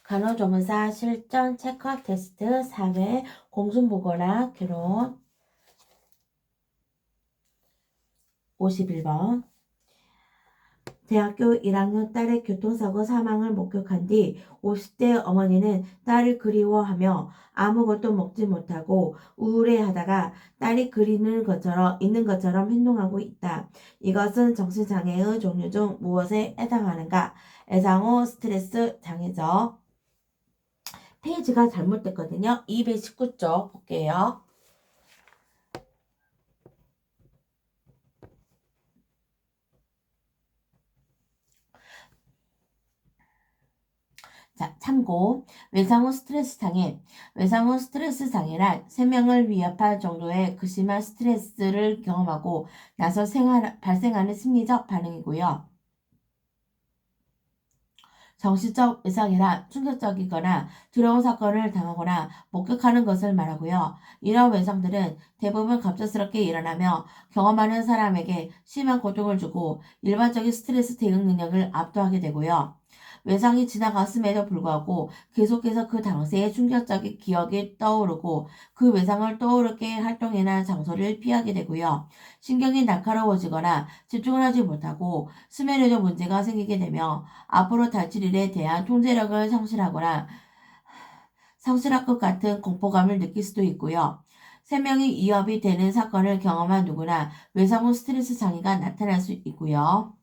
간호조무사 실전 체크업 테스트 4회 공순보거나 결혼 51번. 대학교 1학년 딸의 교통사고 사망을 목격한 뒤 50대 어머니는 딸을 그리워하며 아무것도 먹지 못하고 우울해하다가 딸이 있는 것처럼 행동하고 있다. 이것은 정신장애의 종류 중 무엇에 해당하는가? 애상호 스트레스 장애죠. 페이지가 잘못됐거든요. 219쪽 볼게요. 자, 참고. 외상후 스트레스 장애. 외상후 스트레스 장애란 생명을 위협할 정도의 극심한 스트레스를 경험하고 나서 발생하는 심리적 반응이고요. 정신적 외상이란 충격적이거나 두려운 사건을 당하거나 목격하는 것을 말하고요. 이런 외상들은 대부분 갑작스럽게 일어나며 경험하는 사람에게 심한 고통을 주고 일반적인 스트레스 대응 능력을 압도하게 되고요. 외상이 지나갔음에도 불구하고 계속해서 그 당시의 충격적인 기억이 떠오르고 그 외상을 떠오르게 활동이나 장소를 피하게 되고요. 신경이 날카로워지거나 집중을 하지 못하고 수면에도 문제가 생기게 되며 앞으로 다칠 일에 대한 통제력을 상실할 것 같은 공포감을 느낄 수도 있고요. 생명이 위협이 되는 사건을 경험한 누구나 외상후 스트레스 장애가 나타날 수 있고요.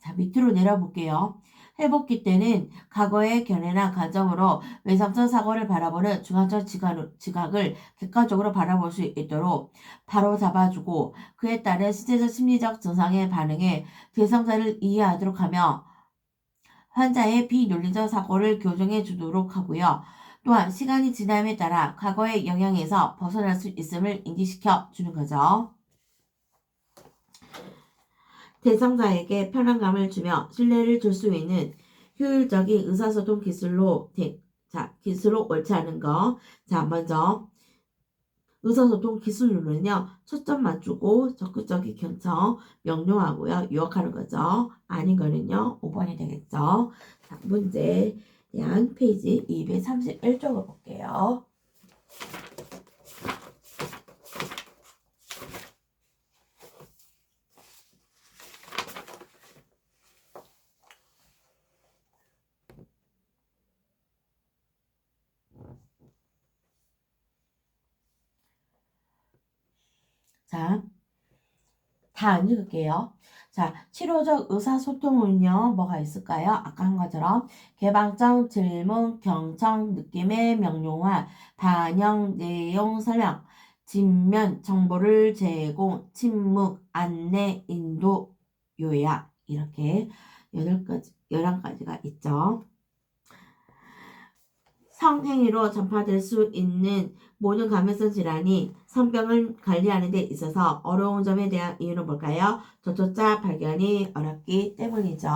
자, 밑으로 내려볼게요. 회복기 때는 과거의 견해나 감정으로 외상적 사고를 바라보는 중앙적 지각을 객관적으로 바라볼 수 있도록 바로 잡아주고 그에 따른 신체적 심리적 증상에 반응해 대상자를 이해하도록 하며 환자의 비논리적 사고를 교정해 주도록 하고요. 또한 시간이 지남에 따라 과거의 영향에서 벗어날 수 있음을 인지시켜 주는 거죠. 대상자에게 편안감을 주며 신뢰를 줄 수 있는 효율적인 의사소통 기술로 옳지 않은 거. 자, 먼저 의사소통 기술로는요, 초점 맞추고 적극적인 경청, 명료하고요, 유혹하는 거죠. 아닌 거는요, 5번이 되겠죠. 자, 문제에 대한 페이지 231쪽을 볼게요. 자, 다 안 읽을게요. 자, 치료적 의사소통은요, 뭐가 있을까요? 아까 한 것처럼 개방적 질문, 경청, 느낌의 명료화, 반영, 내용 설명, 진면, 정보를 제공, 침묵, 안내, 인도, 요약 이렇게 11가지가 있죠. 성행위로 전파될 수 있는 모든 감염성 질환이 성병을 관리하는 데 있어서 어려운 점에 대한 이유는 뭘까요? 저조차 발견이 어렵기 때문이죠.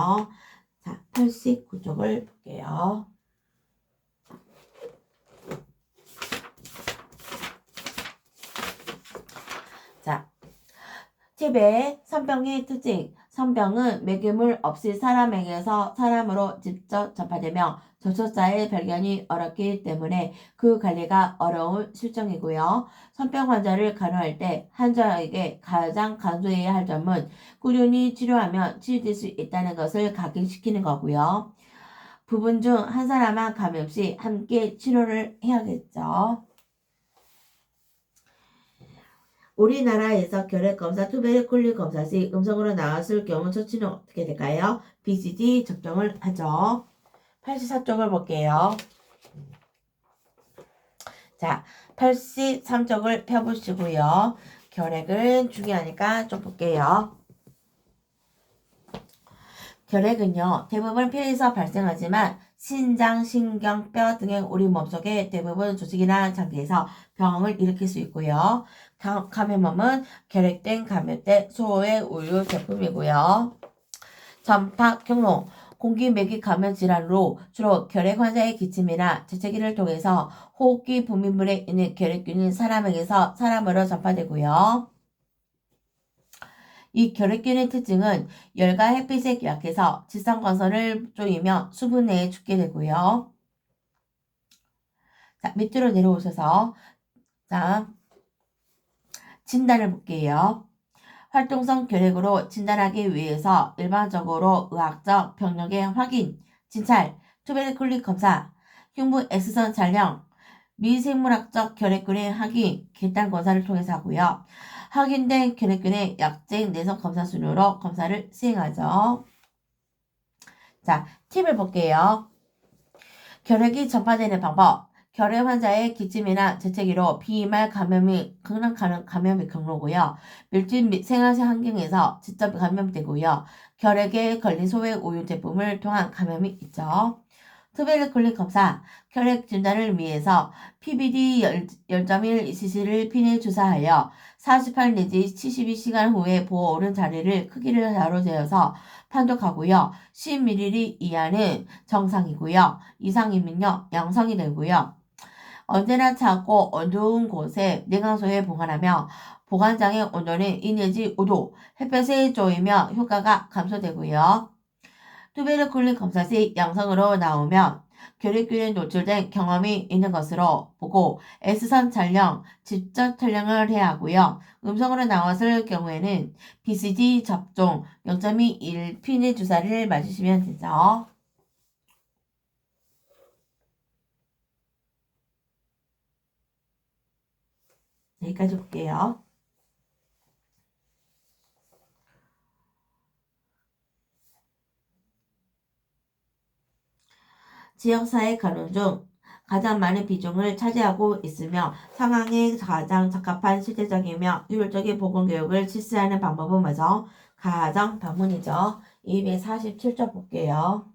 자, 89쪽을 볼게요. 자, TB의 성병의 특징. 성병은 매개물 없이 사람에게서 사람으로 직접 전파되며 접촉자의 발견이 어렵기 때문에 그 관리가 어려운 실정이고요. 성병 환자를 간호할 때 환자에게 가장 강조해야 할 점은 꾸준히 치료하면 치유될 수 있다는 것을 각인시키는 거고요. 부분 중 한 사람만 감염 시 함께 치료를 해야겠죠. 우리나라에서 결핵검사, 투베르클리 검사 시 음성으로 나왔을 경우 처치는 어떻게 될까요? BCG 접종을 하죠. 84쪽을 볼게요. 자, 83쪽을 펴보시고요. 결핵은 중요하니까 좀 볼게요. 결핵은요, 대부분 폐에서 발생하지만 신장, 신경, 뼈 등의 우리 몸속의 대부분 조직이나 장기에서 병을 일으킬 수 있고요. 감염염은 결핵된 감염된 소의 우유 제품이고요. 전파 경로 공기매개 감염 질환으로 주로 결핵 환자의 기침이나 재채기를 통해서 호흡기 분비물에 있는 결핵균이 사람에게서 사람으로 전파되고요. 이 결핵균의 특징은 열과 햇빛에 약해서 지상광선을 쪼이며 수분 내에 죽게 되고요. 자, 밑으로 내려오셔서 자, 진단을 볼게요. 활동성 결핵으로 진단하기 위해서 일반적으로 의학적 병력의 확인, 진찰, 투베르클린 검사, 흉부 X선 촬영, 미생물학적 결핵균의 확인, 계단 검사를 통해서 하고요. 확인된 결핵균의 약제 내성 검사 순으로 검사를 수행하죠. 자, 팁을 볼게요. 결핵이 전파되는 방법. 결핵 환자의 기침이나 재채기로 비이말 감염이 감염의 경로고요. 밀집 및 생활 환경에서 직접 감염되고요. 결핵에 걸린 소액 우유 제품을 통한 감염이 있죠. 투베르클린 검사, 결핵 진단을 위해서 PBD 0.1cc를 핀에 주사하여 48 내지 72시간 후에 부어오른 자리를 크기를 자로 재어서 판독하고요. 10ml 이하는 정상이고요. 이상이면요, 양성이 되고요. 언제나 차갑고 어두운 곳에 냉각소에 보관하며 보관장의 온도는 2 내지 5도, 햇볕에 쪼이며 효과가 감소되고요. 투베르클린 검사 시 양성으로 나오면 결핵균에 노출된 경험이 있는 것으로 보고 S선 촬영, 직접 촬영을 해야 하고요. 음성으로 나왔을 경우에는 BCG 접종 0.21핀의 주사를 맞으시면 되죠. 여기까지 볼게요. 지역사회 간호 중 가장 많은 비중을 차지하고 있으며 상황에 가장 적합한 실질적이며 효율적인 보건교육을 실시하는 방법은 뭐죠? 가정 방문이죠. 247쪽 볼게요.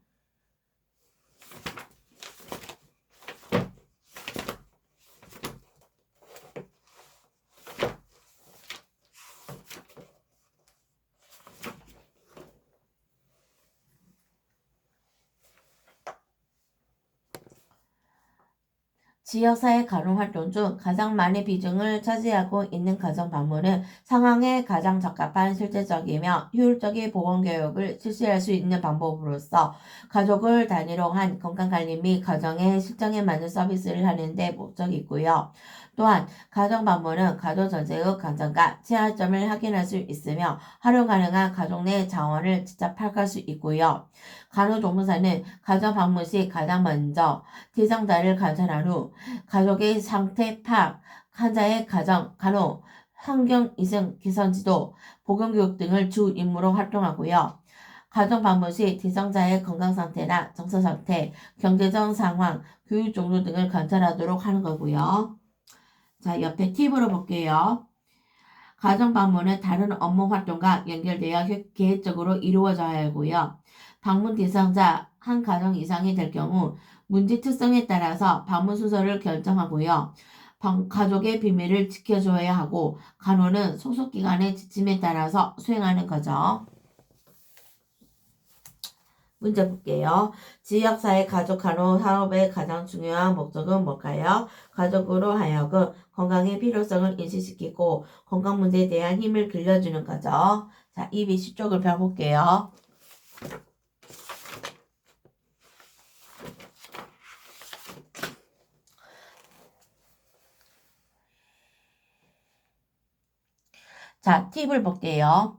지역사회 간호활동 중 가장 많은 비중을 차지하고 있는 가정방문은 상황에 가장 적합한 실질적이며 효율적인 보건교육을 실시할 수 있는 방법으로서 가족을 단위로 한 건강관리 및 가정의 실정에 맞는 서비스를 하는 데 목적이 있고요. 또한 가정방문은 가족 전체의 감정과 취약점을 확인할 수 있으며 활용 가능한 가족 내 자원을 직접 파악할 수 있고요. 간호조무사는 가정방문 시 가장 먼저 대상자를 관찰한 후 가족의 상태 파악, 환자의 가정, 간호, 환경 이승 개선 지도, 보건교육 등을 주 임무로 활동하고요. 가정 방문 시 대상자의 건강 상태나 정서 상태, 경제적 상황, 교육 종류 등을 관찰하도록 하는 거고요. 자, 옆에 팁으로 볼게요. 가정 방문은 다른 업무 활동과 연결되어 계획적으로 이루어져야 하고요. 방문 대상자 한 가정 이상이 될 경우 문제 특성에 따라서 방문 순서를 결정하고요. 가족의 비밀을 지켜줘야 하고 간호는 소속 기관의 지침에 따라서 수행하는 거죠. 문제 볼게요. 지역사회 가족 간호 사업의 가장 중요한 목적은 뭘까요? 가족으로 하여금 건강의 필요성을 인식시키고 건강 문제에 대한 힘을 길러주는 거죠. 자, 220쪽을 펴볼게요. 자, 팁을 볼게요.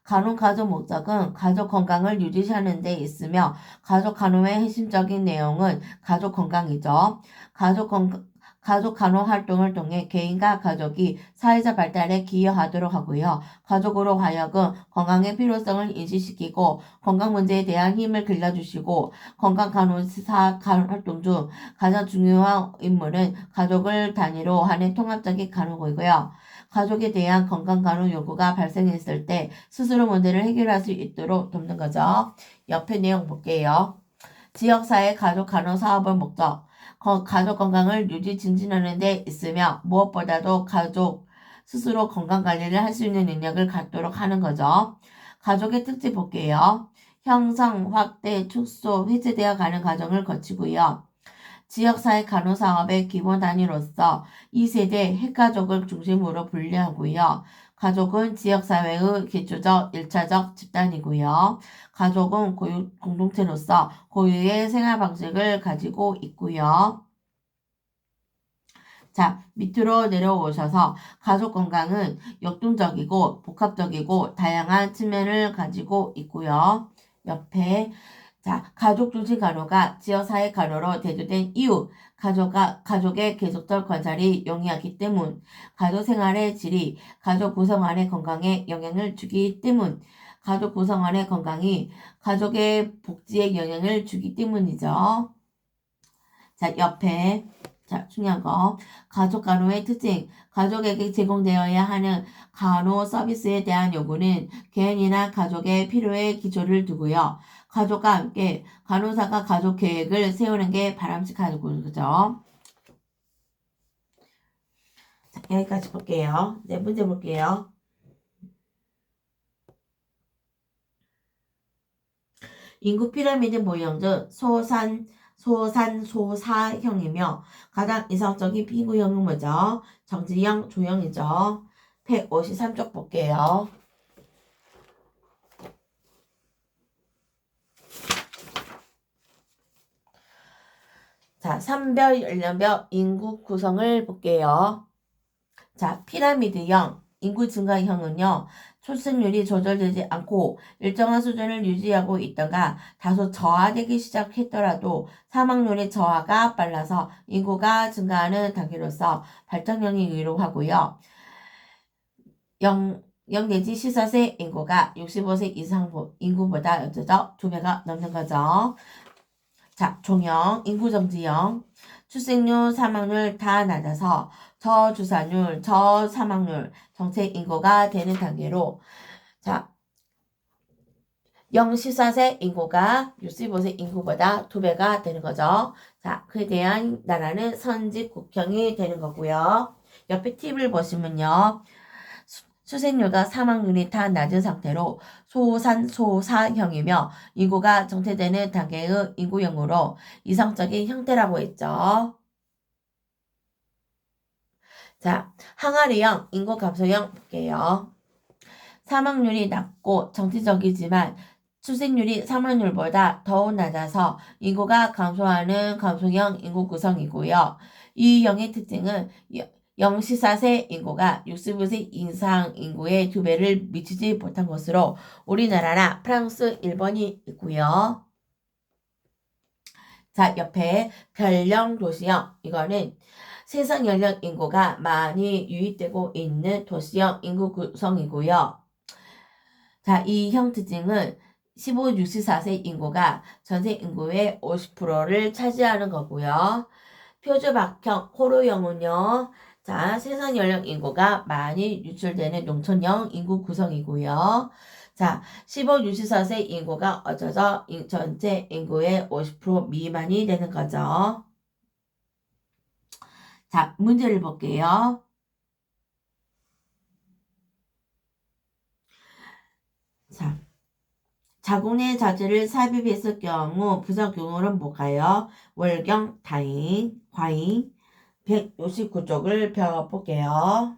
간호 가족 목적은 가족 건강을 유지하는 데 있으며 가족 간호의 핵심적인 내용은 가족 건강이죠. 가족 간호 활동을 통해 개인과 가족이 사회적 발달에 기여하도록 하고요. 가족으로 하여금 건강의 필요성을 인식시키고 건강 문제에 대한 힘을 길러주시고 건강 간호사 활동 중 가장 중요한 임무는 가족을 단위로 하는 통합적인 간호고요. 가족에 대한 건강간호 요구가 발생했을 때 스스로 문제를 해결할 수 있도록 돕는 거죠. 옆에 내용 볼게요. 지역사회 가족 간호 사업의 목적. 가족 건강을 유지 증진하는 데 있으며 무엇보다도 가족 스스로 건강관리를 할 수 있는 능력을 갖도록 하는 거죠. 가족의 특징 볼게요. 형성, 확대, 축소, 해체되어 가는 과정을 거치고요. 지역사회 간호사업의 기본 단위로서 2세대 핵가족을 중심으로 분류하고요. 가족은 지역사회의 기초적 1차적 집단이고요. 가족은 공동체로서 고유의 생활 방식을 가지고 있고요. 자, 밑으로 내려오셔서 가족 건강은 역동적이고 복합적이고 다양한 측면을 가지고 있고요. 옆에 자, 가족 중심 간호가 지역사회 간호로 대두된 이유, 가족의 계속적 관찰이 용이하기 때문, 가족 생활의 질이 가족 구성원의 건강에 영향을 주기 때문, 가족 구성원의 건강이 가족의 복지에 영향을 주기 때문이죠. 자, 옆에 자, 중요한 거. 가족 간호의 특징. 가족에게 제공되어야 하는 간호 서비스에 대한 요구는 개인이나 가족의 필요에 기초를 두고요. 가족과 함께 간호사가 가족 계획을 세우는 게 바람직한 거죠. 자, 여기까지 볼게요. 네, 문제 볼게요. 인구 피라미드 모형 중 소사형이며 가장 이상적인 피구형은 뭐죠? 정지형, 조형이죠. 153쪽 볼게요. 자, 산별, 연령별, 인구 구성을 볼게요. 자, 피라미드형, 인구 증가형은요, 출생률이 조절되지 않고 일정한 수준을 유지하고 있다가 다소 저하되기 시작했더라도 사망률의 저하가 빨라서 인구가 증가하는 단계로서 발전형이기로 하고요. 0 내지 14세 인구가 65세 이상 인구보다 어쩌죠? 2배가 넘는 거죠. 자, 종형, 인구정지형, 출생률, 사망률 다 낮아서 저주산율, 저사망률, 정책 인구가 되는 단계로 자, 0, 14세 인구가 65세 인구보다 2배가 되는 거죠. 자, 그에 대한 나라는 선진국형이 되는 거고요. 옆에 팁을 보시면요. 수생률과 사망률이 다 낮은 상태로 소사형이며 인구가 정체되는 단계의 인구형으로 이성적인 형태라고 했죠. 자, 항아리형, 인구 감소형 볼게요. 사망률이 낮고 정치적이지만 출생률이 사망률보다 더욱 낮아서 인구가 감소하는 감소형 인구 구성이고요. 이 형의 특징은 0, 14세 인구가 65세 이상 인구의 2배를 미치지 못한 것으로 우리나라나 프랑스, 일본이 있고요. 자, 옆에 별령 도시형, 이거는 세상 연령 인구가 많이 유입되고 있는 도시형 인구 구성이고요. 자, 이 형 특징은 15, 64세 인구가 전체 인구의 50%를 차지하는 거고요. 표주박형, 호로형은요. 자, 세상 연령 인구가 많이 유출되는 농촌형 인구 구성이고요. 자, 15, 64세 인구가 어쩌죠? 전체 인구의 50% 미만이 되는 거죠. 자, 문제를 볼게요. 자, 자궁 내 자질을 삽입했을 경우 부작용으로는 뭐가요? 월경, 다인, 과잉, 169쪽을 펴볼게요.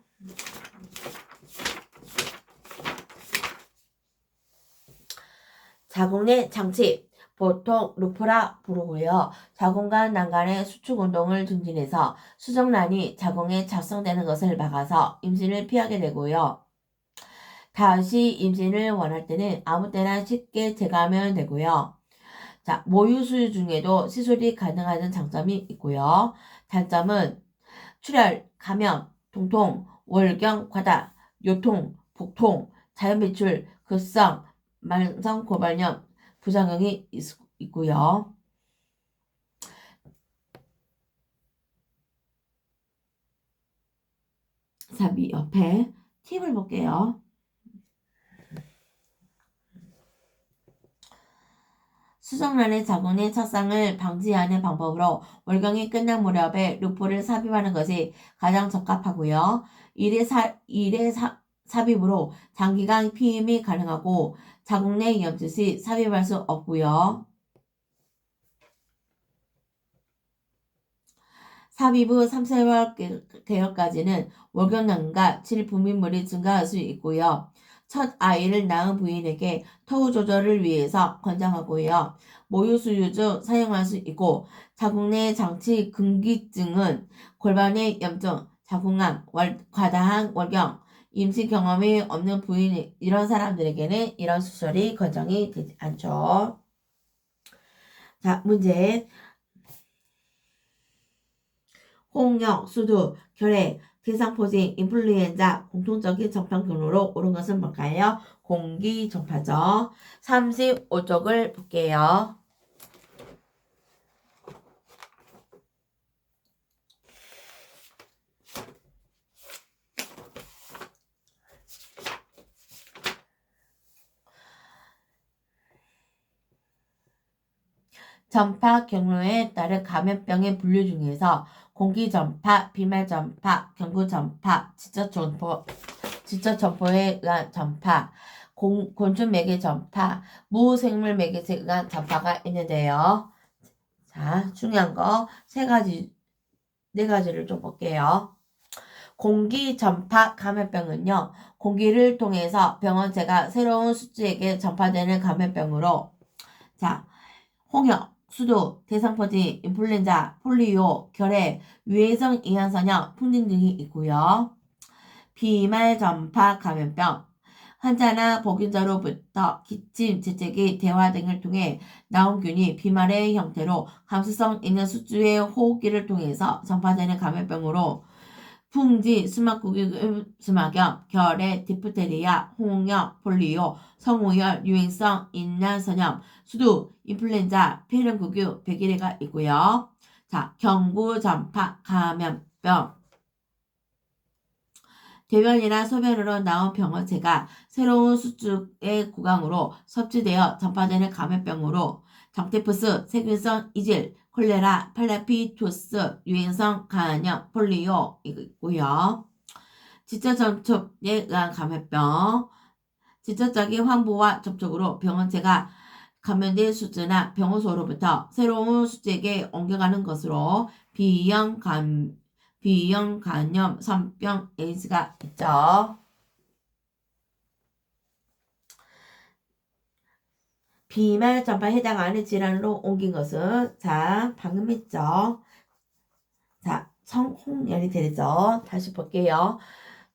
자궁 내 장치, 보통 루프라 부르고요. 자궁과 난간의 수축 운동을 증진해서 수정란이 자궁에 작성되는 것을 막아서 임신을 피하게 되고요. 다시 임신을 원할 때는 아무 때나 쉽게 제거하면 되고요. 자, 모유수유 중에도 시술이 가능한 장점이 있고요. 단점은 출혈, 감염, 통통, 월경, 과다, 요통, 복통, 자연배출, 급성, 만성고발염, 부작용이 있고요. 자, 옆에 팁을 볼게요. 수정란의 자궁의 착상을 방지하는 방법으로 월경이 끝난 무렵에 루프를 삽입하는 것이 가장 적합하고요. 이래 삽입으로 장기간 피임이 가능하고 자궁 내 염증 시 삽입할 수 없고요. 삽입 후 3개월 개월까지는 월경량과 질분비물이 증가할 수 있고요. 첫 아이를 낳은 부인에게 토우 조절을 위해서 권장하고요. 모유 수유 중 사용할 수 있고 자궁 내 장치 금기증은 골반의 염증, 자궁암, 과다한 월경, 임신 경험이 없는 부인 이런 사람들에게는 이런 수술이 권장이 되지 않죠. 자, 문제. 홍역, 수두, 결핵, 대상포진, 인플루엔자 공통적인 전파균으로 오른 것은 뭘까요? 공기 전파죠. 35쪽을 볼게요. 전파 경로에 따른 감염병의 분류 중에서 공기전파, 비말전파, 경구전파, 지적전포에 의한 전파, 곤충매개 전파, 무생물 매개체에 의한 전파가 있는데요. 자, 중요한 거 네 가지를 좀 볼게요. 공기 전파 감염병은요, 공기를 통해서 병원체가 새로운 숙주에게 전파되는 감염병으로, 자, 홍역, 수도, 대상포진, 인플루엔자, 폴리오, 결핵, 유해성 이한선염, 풍진 등이 있고요. 비말 전파 감염병, 환자나 보균자로부터 기침, 재채기, 대화 등을 통해 나온 균이 비말의 형태로 감수성 있는 숙주의 호흡기를 통해서 전파되는 감염병으로 풍진, 수막구균, 수막염, 결핵, 디프테리아, 홍역, 폴리오, 성우열, 유행성, 인난선염, 수두, 인플루엔자, 폐렴구균, 백일해가 있고요. 자, 경구전파 감염병. 대변이나 소변으로 나온 병원체가 새로운 숙주의 구강으로 섭취되어 전파되는 감염병으로 장테푸스, 세균성 이질, 콜레라, 팔라피투스, 유행성 간염, 폴리오 있고요. 지적 접촉에 의한 감염병, 지적적인 환부와 접촉으로 병원체가 감염된 숙주나 병원소로부터 새로운 숙주에게 옮겨가는 것으로 B형 간염, 선병, 에이즈가 있죠. 비말 전파에 해당하는 질환으로 옮긴 것은 자, 방금 했죠. 자, 성홍열이 되죠. 다시 볼게요.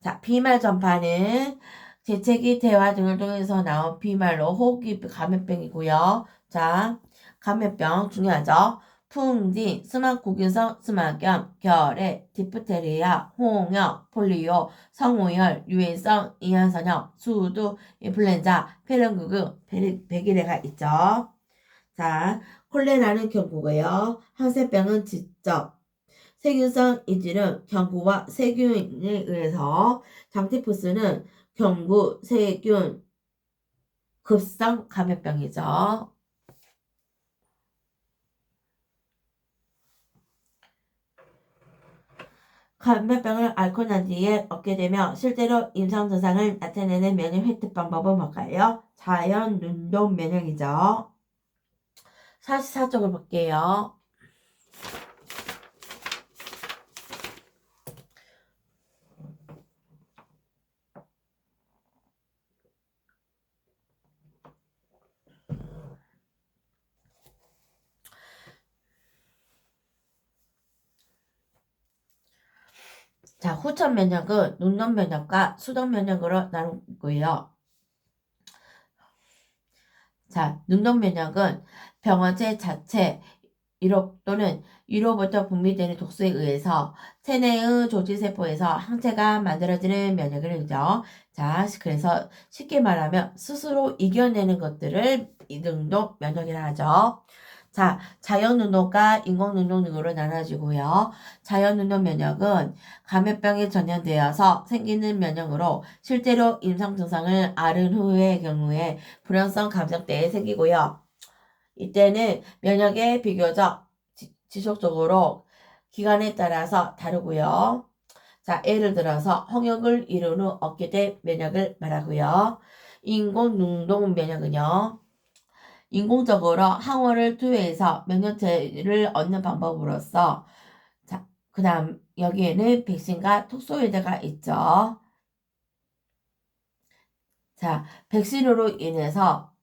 자, 비말 전파는 재채기, 대화 등을 통해서 나온 비말로 호흡기 감염병이고요. 자, 감염병 중요하죠. 풍진, 스마구균성 스마겸, 결핵, 디프테리아, 홍역, 폴리오, 성호열, 유해성, 이한선염, 수두, 인플루엔자, 폐렴구균, 백일해가 있죠. 자, 콜레라는 경구고요. 항생병은 지적, 세균성 이질은 경구와 세균에 의해서, 장티푸스는 경구, 세균, 급성 감염병이죠. 감염병을 앓고 난 뒤에 얻게 되며 실제로 임상 증상을 나타내는 면역 획득 방법은 뭘까요? 자연 눈동 면역이죠. 44쪽을 볼게요. 자, 후천 면역은 눈동 면역과 수동 면역으로 나누고요. 자, 눈동 면역은 병원체 자체 또는 위로부터 분비되는 독소에 의해서 체내의 조직세포에서 항체가 만들어지는 면역을 의죠. 자, 그래서 쉽게 말하면 스스로 이겨내는 것들을 눈동 면역이라 하죠. 자, 자연눈동과 인공눈동 등으로 나눠지고요. 자연눈동 면역은 감염병에 전염되어서 생기는 면역으로 실제로 임상 증상을 앓은 후의 경우에 불연성 감염 때에 생기고요. 이때는 면역의 비교적 지속적으로 기간에 따라서 다르고요. 자, 예를 들어서 홍역을 이룬 후 얻게 된 면역을 말하고요. 인공눈동 면역은요. 인공적으로 항원을 투여해서 면역체를 얻는 방법으로서 자, 그 다음 여기에는 백신과 톡소이드가 있죠. 자, 백신으로 인해서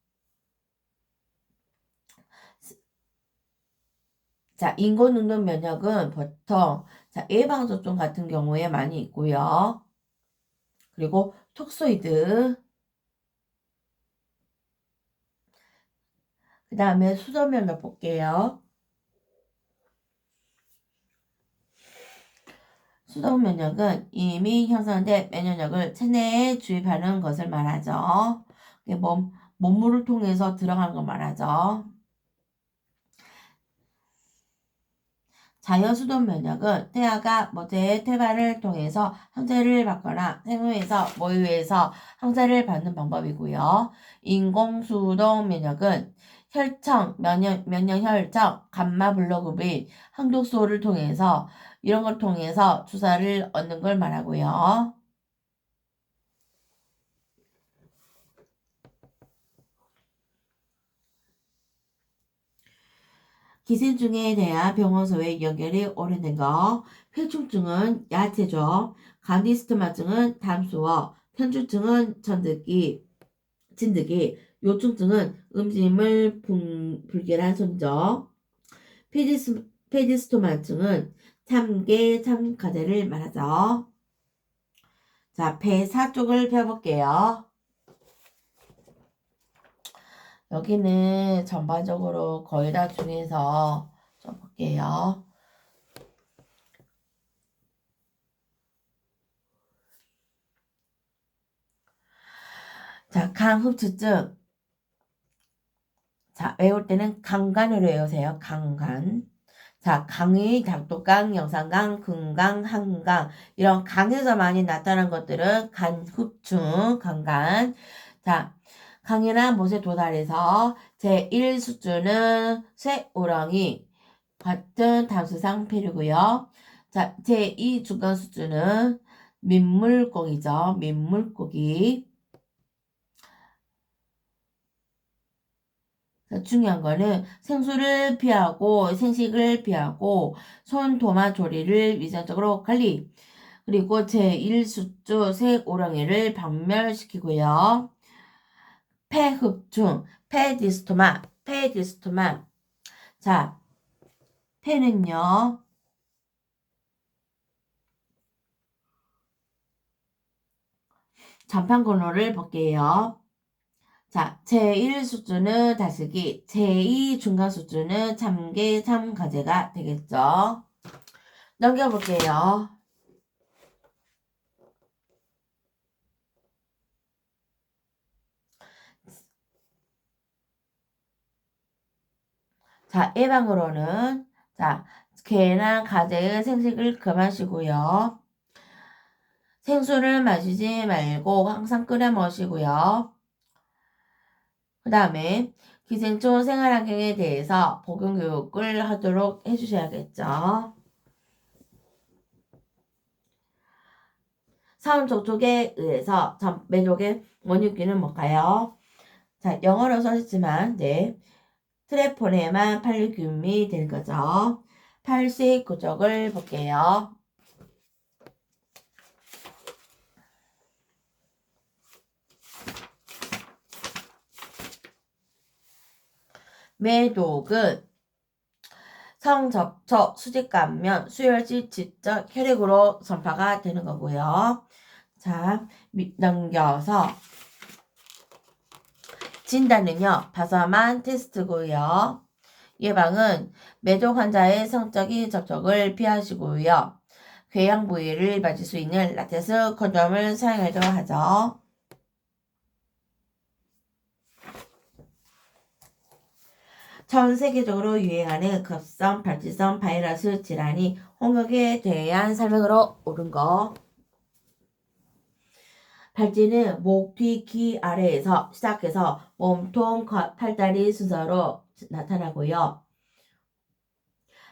자, 인공능력 면역은 보통 자, 예방접종 같은 경우에 많이 있고요. 그리고 톡소이드, 그 다음에 수도 면역 볼게요. 수도 면역은 이미 형성된 면역력을 체내에 주입하는 것을 말하죠. 몸물을 통해서 들어가는 걸 말하죠. 자연수도 면역은 태아가 모태의 태반을 통해서 항체를 받거나 생후에서 모유에서 항체를 받는 방법이고요. 인공수도 면역은 혈청, 면역혈청, 감마블로그빈, 항독소를 통해서 이런 걸 통해서 주사를 얻는 걸 말하고요. 기생충에 대한 병원소의 연결이 오래된 거, 폐충증은 야채죠. 간디스토마증은 담수어, 편주증은 진드기, 요충증은 음식물 불결한 손적, 페디스토마증은 참개, 참가재를 말하죠. 자, 폐사 쪽을 펴볼게요. 여기는 전반적으로 거의 다 중에서 좀 볼게요. 자, 강흡수증. 자, 외울 때는 강간으로 외우세요. 강간. 자, 강의, 작독강, 영상강, 금강, 한강 이런 강에서 많이 나타난 것들은 간흡충, 강간. 자, 강이나 못에 도달해서 제1수준은 쇠우렁이 같은 담수상 폐류고요. 자, 제2 중간 수준은 민물고기죠. 민물고기. 중요한 거는 생수를 피하고 생식을 피하고 손도마 조리를 위생적으로 관리. 그리고 제1수주 색오랑이를 박멸시키고요. 폐흡충, 폐디스토마. 자, 폐는요. 전판번호를 볼게요. 자, 제1수주는 다스기, 제2 중간수주는 참개, 참가재가 되겠죠. 넘겨볼게요. 자, 예방으로는 자, 개나 가재의 생식을 금하시고요. 생수를 마시지 말고 항상 끓여 마시고요. 그 다음에 기생충 생활환경에 대해서 보건교육을 하도록 해주셔야겠죠. 사원 접촉에 의해서 매족의 원유기는 뭘까요? 자, 영어로 써있지만 네, 트레포네만 팔리듐이 되는 거죠. 89쪽을 볼게요. 매독은 성접촉, 수직감면, 수혈시 지적 혈액으로 전파가 되는 거고요. 자, 넘겨서 진단은요, 바사만 테스트고요. 예방은 매독 환자의 성적인 접촉을 피하시고요. 궤양 부위를 맞을 수 있는 라텍스 콘돔을 사용하도록 하죠. 전 세계적으로 유행하는 급성 발치성 바이러스 질환이 홍역에 대한 설명으로 옳은 거. 발진은 목, 뒤, 귀 아래에서 시작해서 몸통, 팔다리 순서로 나타나고요.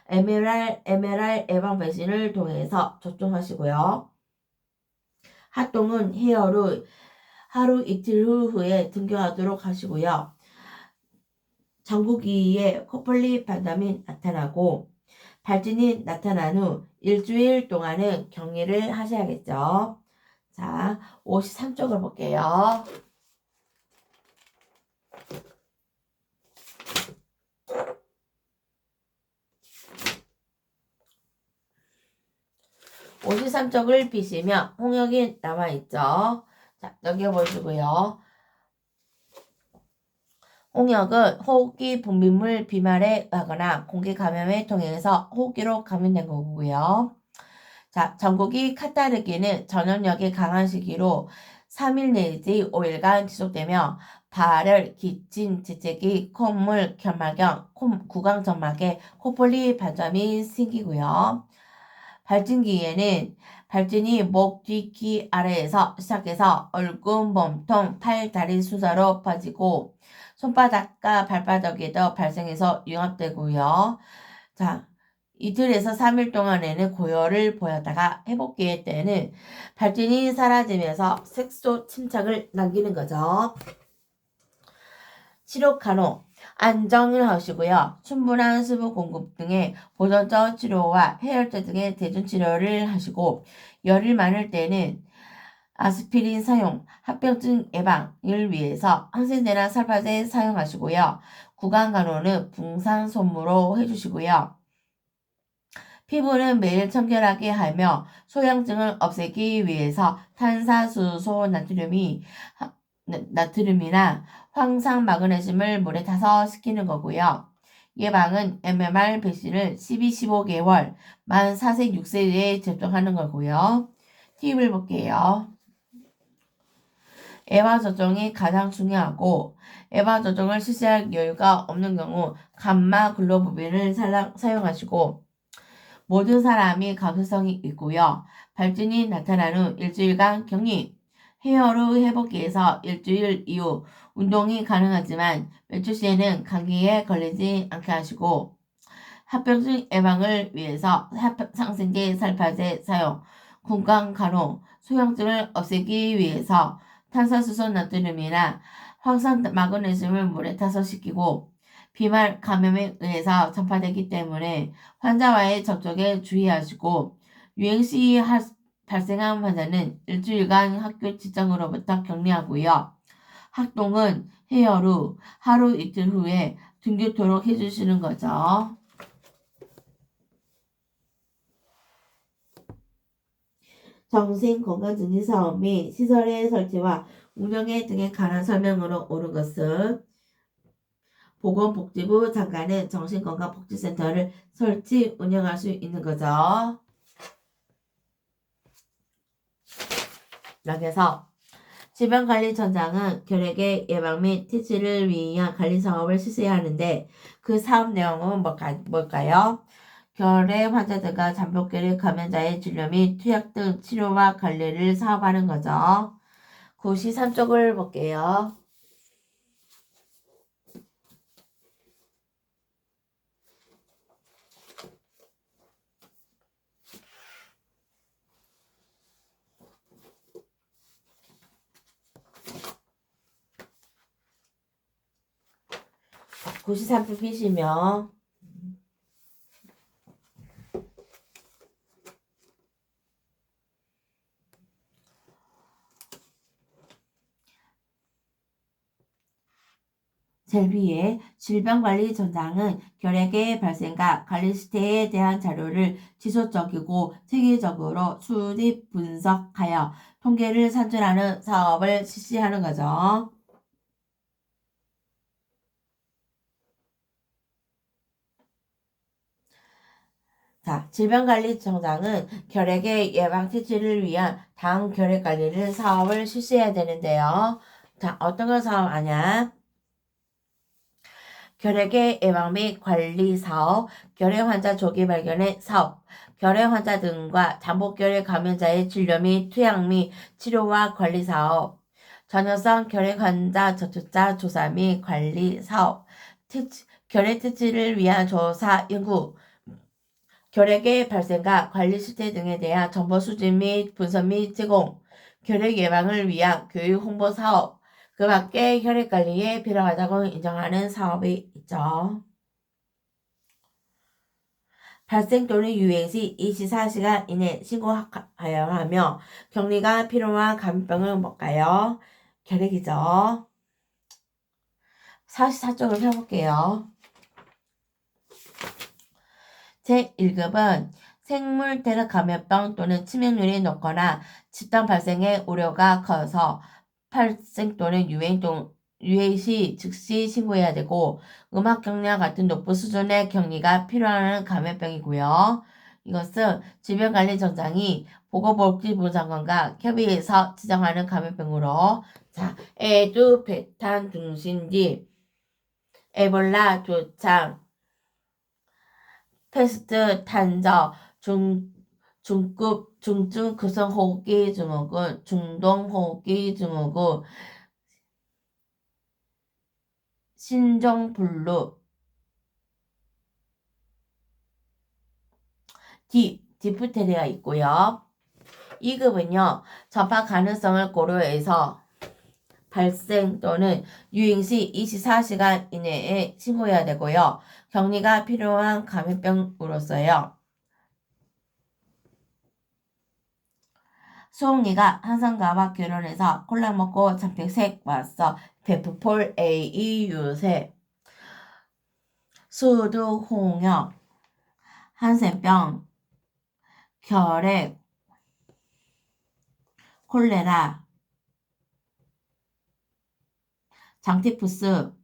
MRI 예방 백신을 통해서 접종하시고요. 활동은 해열 하루 이틀 후에 등교하도록 하시고요. 전구기에 코폴리 반담이 나타나고 발진이 나타난 후 일주일 동안은 격리를 하셔야겠죠. 자, 53쪽을 볼게요. (53쪽을) 비시면 홍역이 남아있죠. 자, 넘겨보시고요. 홍역은 호흡기 분비물 비말에 의하거나 공기 감염에 통해서 호흡기로 감염된 거고요. 자, 전국이 카타르기는 전염력이 강한 시기로 3일 내지 5일간 지속되며 발열, 기침, 재채기, 콧물, 결막염, 구강점막에 코폴리 반점이 생기고요. 발진기에는 발진이 목, 뒤, 귀 아래에서 시작해서 얼굴, 몸통, 팔, 다리 순서로 퍼지고 손바닥과 발바닥에도 발생해서 융합되고요. 자, 이틀에서 3일 동안에는 고열을 보였다가 회복기의 때는 발진이 사라지면서 색소 침착을 남기는 거죠. 치료 간호, 안정을 하시고요. 충분한 수분 공급 등의 보존적 치료와 해열제 등의 대준 치료를 하시고 열이 많을 때는 아스피린 사용, 합병증 예방을 위해서 항생제나 살파제 사용하시고요. 구강 간호는 붕산솜으로 해주시고요. 피부는 매일 청결하게 하며 소양증을 없애기 위해서 탄산수소 나트륨이나 황산 마그네슘을 물에 타서 식히는 거고요. 예방은 MMR 백신을 12-15개월 만 4세 6세에 접종하는 거고요. 팁을 볼게요. 에바저종이 가장 중요하고 에바저종을 실시할 여유가 없는 경우 감마글로부린을 사용하시고 모든 사람이 감수성이 있고요. 발진이 나타난 후 일주일간 격리, 해열 후 회복기에서 일주일 이후 운동이 가능하지만 외출 시에는 감기에 걸리지 않게 하시고 합병증 예방을 위해서 항생제 살파제 사용, 구강 간호, 소형증을 없애기 위해서 탄산수소 나트륨이나 황산 마그네슘을 물에 타서 식히고 비말 감염에 의해서 전파되기 때문에 환자와의 접촉에 주의하시고 유행 시 발생한 환자는 일주일간 학교 직장으로부터 격리하고요. 학동은 해열 후 하루 이틀 후에 등교토록 해주시는 거죠. 정신건강증진사업 및 시설의 설치와 운영에 등에 관한 설명으로 옳은 것은 보건복지부 장관은 정신건강복지센터를 설치, 운영할 수 있는 거죠. 여기서 질병관리청장은 결핵의 예방 및 퇴치를 위한 관리사업을 실시해야 하는데 그 사업 내용은 뭘까요? 결핵 환자들과 잠복결핵 감염자의 진료 및 투약 등 치료와 관리를 사업하는 거죠. 93쪽을 볼게요. 자, 93표 피시면 제일 위에 질병관리청장은 결핵의 발생과 관리 시태에 대한 자료를 지속적이고 체계적으로 수립 분석하여 통계를 산출하는 사업을 실시하는 거죠. 자, 질병관리청장은 결핵의 예방 퇴치를 위한 당 결핵 관리를 사업을 실시해야 되는데요. 자, 어떤 걸 사업하냐? 결핵의 예방 및 관리 사업, 결핵 환자 조기 발견의 사업, 결핵 환자 등과 잠복결핵 감염자의 진료 및 투약 및 치료와 관리 사업, 전염성 결핵 환자 접촉자 조사 및 관리 사업, 결핵 퇴치를 위한 조사 연구, 결핵의 발생과 관리 실태 등에 대한 정보 수집 및 분석 및 제공, 결핵 예방을 위한 교육 홍보 사업, 그 밖에 혈액 관리에 필요하다고 인정하는 사업이 있죠. 발생 또는 유행 시 24시간 이내 신고하여야 하며 격리가 필요한 감염병은 뭘까요? 결핵이죠. 44쪽을 펴볼게요. 제1급은 생물 대사 감염병 또는 치명률이 높거나 집단 발생의 우려가 커서 발생 또는 유행 시 즉시 신고해야 되고 음악 격리와 같은 높은 수준의 격리가 필요한 감염병이고요. 이것은 질병관리청장이 보건복지부 장관과 협의해서 지정하는 감염병으로 자, 에두, 배탄, 등신지, 에볼라, 조창, 패스트, 탄저, 중증 급성호흡기 증후군, 중동호흡기 증후군, 신종플루, 디프테리아 있고요. 2급은요, 전파 가능성을 고려해서 발생 또는 유행 시 24시간 이내에 신고해야 되고요. 격리가 필요한 감염병으로서요. 수홍이가 한상가와 결혼해서 콜라 먹고 참깨색 왔어. 베프폴 A 유세 수두 홍역 한센병 결핵 콜레라 장티푸스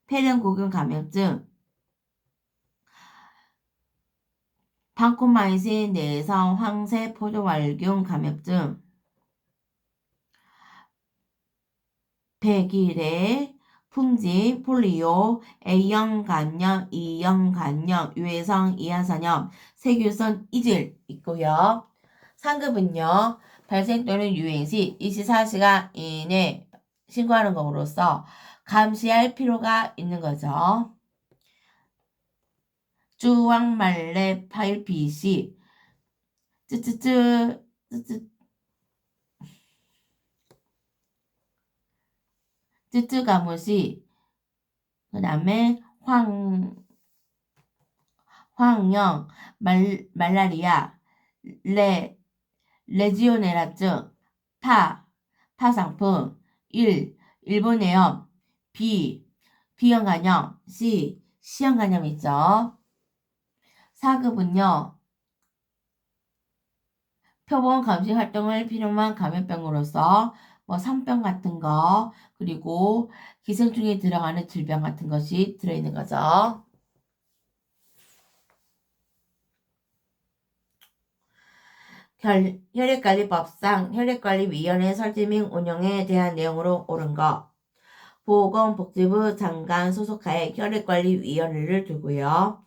폐렴구균 감염증 방코마이신 내성 황새 포도왈균 감염증 백일해 풍지, 폴리오, A형 간염, E형 간염, 유해성 이하선염, 세균성 이질 있고요. 3급은요. 발생 또는 유행 시 24시간 이내 신고하는 것으로서 감시할 필요가 있는 거죠. 주황말레 파일피시 쯔쯔쯔 쯔쯔가무시 그 다음에 황형 말라리아 레지오네라증 파상풍 일본해염 B형간염 C형간염 있죠. 4급은요. 표본 감시 활동을 필요한 감염병으로서 뭐 상병 같은 거 그리고 기생충이 들어가는 질병 같은 것이 들어있는 거죠. 혈액관리법상 혈액관리위원회 설치 및 운영에 대한 내용으로 옳은 것. 보건복지부 장관 소속하에 혈액관리위원회를 두고요.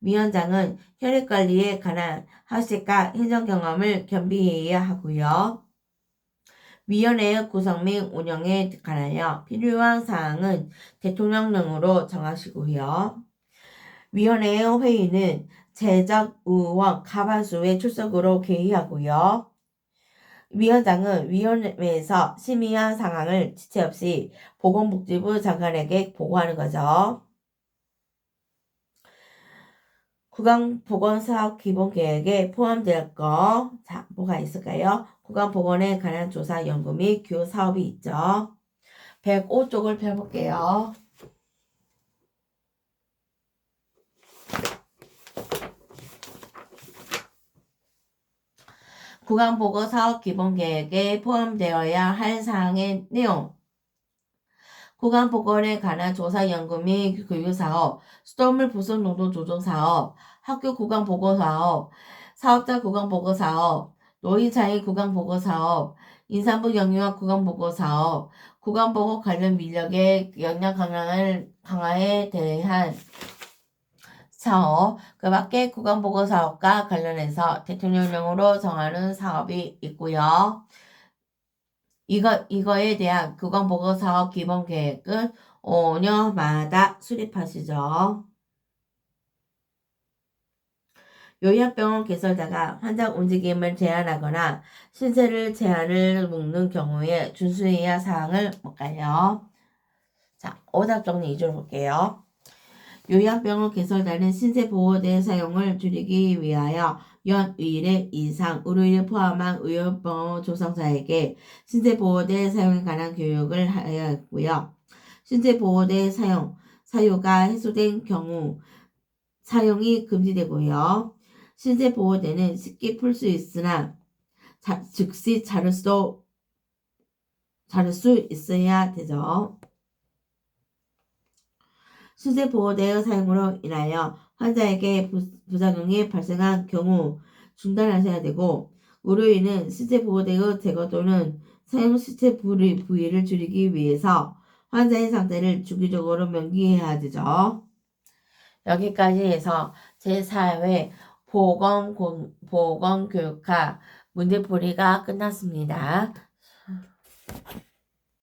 위원장은 혈액관리에 관한 학식과 행정 경험을 겸비해야 하고요. 위원회의 구성 및 운영에 관하여 필요한 사항은 대통령령으로 정하시고요. 위원회의 회의는 재적 의원 과반수의 출석으로 개의하고요. 위원장은 위원회에서 심의한 상황을 지체 없이 보건복지부 장관에게 보고하는 거죠. 구강보건사업 기본계획에 포함될 거, 자, 뭐가 있을까요? 구강보건에 관한 조사, 연구 및 교육 사업이 있죠. 105쪽을 펴볼게요. 구강보건사업 기본계획에 포함되어야 할 사항의 내용. 구강보건에 관한 조사, 연구 및 교육사업, 수돗물 부속 농도 조정 사업, 학교 구강보건사업, 사업자 구강보건사업, 노인장애 구강보건사업, 임산부 영유아 구강보건사업, 구강보건 관련 인력의 역량 강화에 대한 사업, 그 밖에 구강보건사업과 관련해서 대통령령으로 정하는 사업이 있고요. 이거에 대한 구강보건사업 기본계획은 5년마다 수립하시죠. 요양병원 개설자가 환자 움직임을 제한하거나 신체를 제한을 묶는 경우에 준수해야 할 사항을 볼까요? 자, 오답 정리 위주로 볼게요. 요양병원 개설단은 신체보호대 사용을 줄이기 위하여 연 1회 이상 의료인을 포함한 의료병원 조성사에게 신체보호대 사용에 관한 교육을 하여야 했고요. 신체보호대 사유가 해소된 경우 사용이 금지되고요. 신체보호대는 쉽게 풀 수 있으나 즉시 자를 수 있어야 되죠. 신체보호대의 사용으로 인하여 환자에게 부작용이 발생한 경우 중단하셔야 되고, 의료인은 신체보호대의 제거 또는 사용 시체 부위를 줄이기 위해서 환자의 상태를 주기적으로 명기해야 되죠. 여기까지 해서 제4회 보건교육과 문제풀이가 끝났습니다.